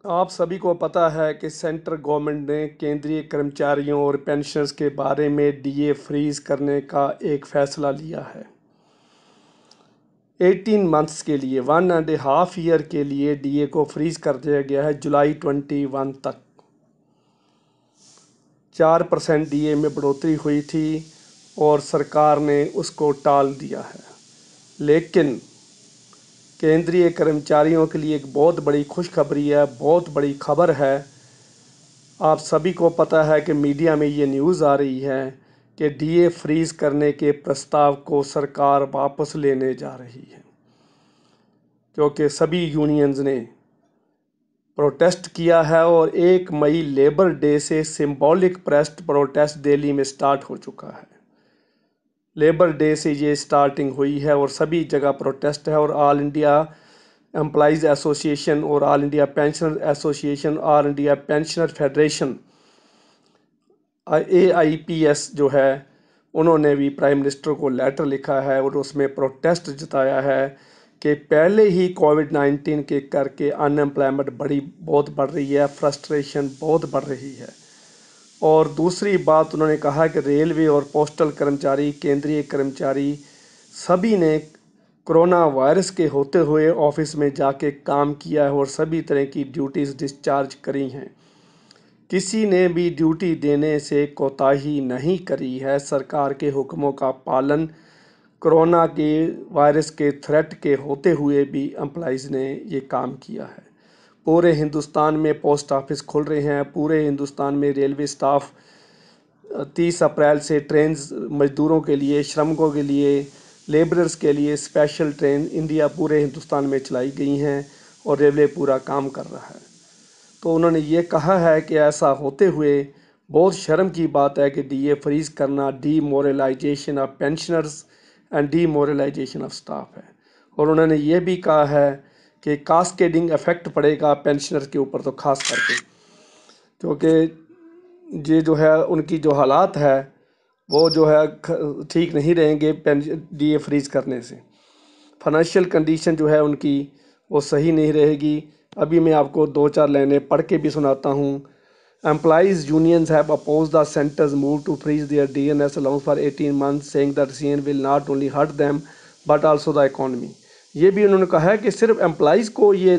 आप सभी को पता है कि सेंट्रल गवर्नमेंट ने केंद्रीय कर्मचारियों और पेंशनर्स के बारे में डीए फ्रीज करने का एक फैसला लिया है। 18 मंथ्स के लिए 1.5 ईयर के लिए डीए को फ्रीज कर दिया गया है जुलाई 21 तक। 4% डीए में बढ़ोतरी हुई थी और सरकार ने उसको टाल दिया है। लेकिन केंद्रीय कर्मचारियों के लिए एक बहुत बड़ी खुशखबरी है, बहुत बड़ी खबर है। आप सभी को पता है कि मीडिया में ये न्यूज़ आ रही है कि डीए फ्रीज करने के प्रस्ताव को सरकार वापस लेने जा रही है, क्योंकि सभी यूनियंस ने प्रोटेस्ट किया है और 1 मई लेबर डे से सिंबॉलिक प्रोटेस्ट दिल्ली में स्टार्ट हो चुका है। लेबर डे से ये स्टार्टिंग हुई है और सभी जगह प्रोटेस्ट है और ऑल इंडिया एम्प्लॉइज़ एसोसिएशन और all India pensioner association, all India pensioner federation AIPS जो है, उन्होंने भी प्राइम मिनिस्टर को लेटर लिखा है और उसमें प्रोटेस्ट जताया है कि पहले ही कोविड-19 के करके अनएम्प्लॉयमेंट बहुत बढ़ रही है, फ्रस्ट्रेशन बहुत बढ़ रही है। और दूसरी बात उन्होंने कहा कि रेलवे और पोस्टल कर्मचारी, केंद्रीय कर्मचारी सभी ने कोरोना वायरस के होते हुए ऑफिस में जाके काम किया है और सभी तरह की ड्यूटीज़ डिस्चार्ज करी हैं। किसी ने भी ड्यूटी देने से कोताही नहीं करी है। सरकार के हुक्मों का पालन कोरोना के वायरस के थ्रेट के होते हुए भी एम्प्लॉइज़ ने ये काम किया है। पूरे हिंदुस्तान में पोस्ट ऑफिस खुल रहे हैं, पूरे हिंदुस्तान में रेलवे स्टाफ 30 अप्रैल से ट्रेन मजदूरों के लिए, श्रमिकों के लिए, लेबरर्स के लिए स्पेशल ट्रेन इंडिया पूरे हिंदुस्तान में चलाई गई हैं और रेलवे पूरा काम कर रहा है। तो उन्होंने ये कहा है कि ऐसा होते हुए बहुत शर्म की बात है कि डीए फ्रीज करना demoralisation of pensioners and demoralisation of staff है। और उन्होंने ये भी कहा है कि कास्केडिंग इफेक्ट पड़ेगा पेंशनर्स के ऊपर, तो खास करके क्योंकि ये जो है उनकी जो हालात है वो जो है ठीक नहीं रहेंगे डीए फ्रीज करने से। फाइनेंशियल कंडीशन जो है उनकी वो सही नहीं रहेगी। अभी मैं आपको 2-4 लाइनें पढ़ के भी सुनाता हूँ। Employees unions have oppose the centre's move to freeze their DNS allowance for 18 months saying that decision will not only hurt them but also the economy. ये भी उन्होंने कहा है कि सिर्फ एम्प्लॉइज़ को ये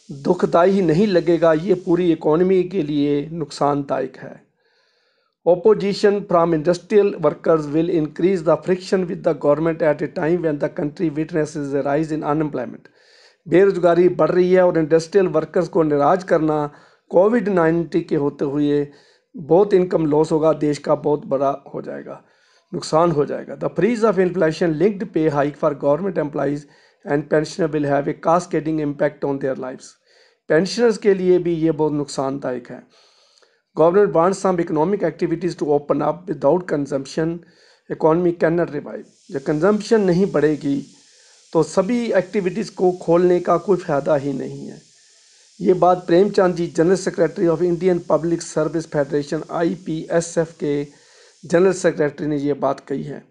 दुखदाई नहीं लगेगा, ये पूरी इकोनॉमी के लिए नुकसानदायक है। Opposition from industrial workers will increase the friction with the government at a time when the country witnesses a rise in unemployment. बेरोजगारी बढ़ रही है और इंडस्ट्रियल वर्कर्स को नाराज करना कोविड-19 के होते हुए बहुत इनकम लॉस होगा, देश का बहुत बड़ा हो जाएगा, नुकसान हो जाएगा। The freeze of inflation linked pay hike for government employees and pensioner will have a cascading impact on their lifes. Pensioners के लिए भी ये बहुत नुकसानदायक है। Government wants some economic activities to open up without consumption. Economy cannot revive. जब consumption नहीं बढ़ेगी तो सभी एक्टिविटीज़ को खोलने का कोई फ़ायदा ही नहीं है। ये बात Premchand ji, general secretary of Indian public service federation IPSF के जनरल सेक्रेटरी ने ये बात कही है।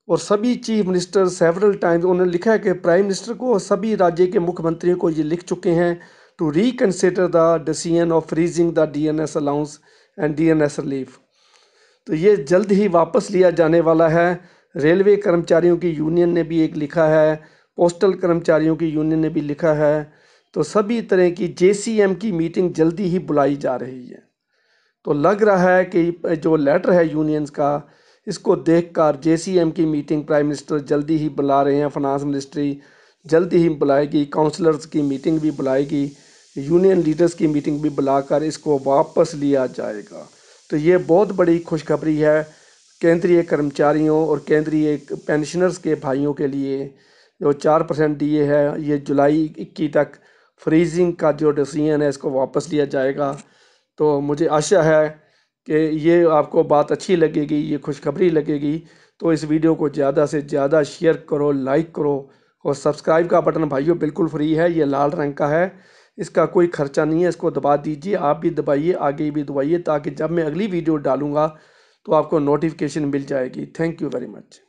और सभी चीफ मिनिस्टर सेवरल टाइम्स उन्होंने लिखा है कि प्राइम मिनिस्टर को और सभी राज्य के मुख्यमंत्रियों को ये लिख चुके हैं to reconsider the decision of freezing the DNS allowance and DNS relief। तो ये जल्द ही वापस लिया जाने वाला है। रेलवे कर्मचारियों की यूनियन ने भी एक लिखा है, पोस्टल कर्मचारियों की यूनियन ने भी लिखा है। तो सभी तरह की JCM की मीटिंग जल्दी ही बुलाई जा रही है। तो लग रहा है कि जो लेटर है यूनियंस का, इसको देखकर JCM की मीटिंग प्राइम मिनिस्टर जल्दी ही बुला रहे हैं, फाइनेंस मिनिस्ट्री जल्दी ही बुलाएगी, काउंसलर्स की मीटिंग भी बुलाएगी, यूनियन लीडर्स की मीटिंग भी बुलाकर इसको वापस लिया जाएगा। तो ये बहुत बड़ी खुशखबरी है केंद्रीय कर्मचारियों और केंद्रीय पेंशनर्स के भाइयों के लिए। जो 4% डीए है, ये जुलाई 21 तक फ्रीजिंग का जो डिसीजन है इसको वापस लिया जाएगा। तो मुझे आशा है कि ये आपको बात अच्छी लगेगी, ये खुशखबरी लगेगी। तो इस वीडियो को ज़्यादा से ज़्यादा शेयर करो, लाइक करो और सब्सक्राइब का बटन भाइयों बिल्कुल फ्री है, ये लाल रंग का है, इसका कोई खर्चा नहीं है, इसको दबा दीजिए। आप भी दबाइए, आगे भी दबाइए, ताकि जब मैं अगली वीडियो डालूँगा तो आपको नोटिफिकेशन मिल जाएगी। Thank you very much.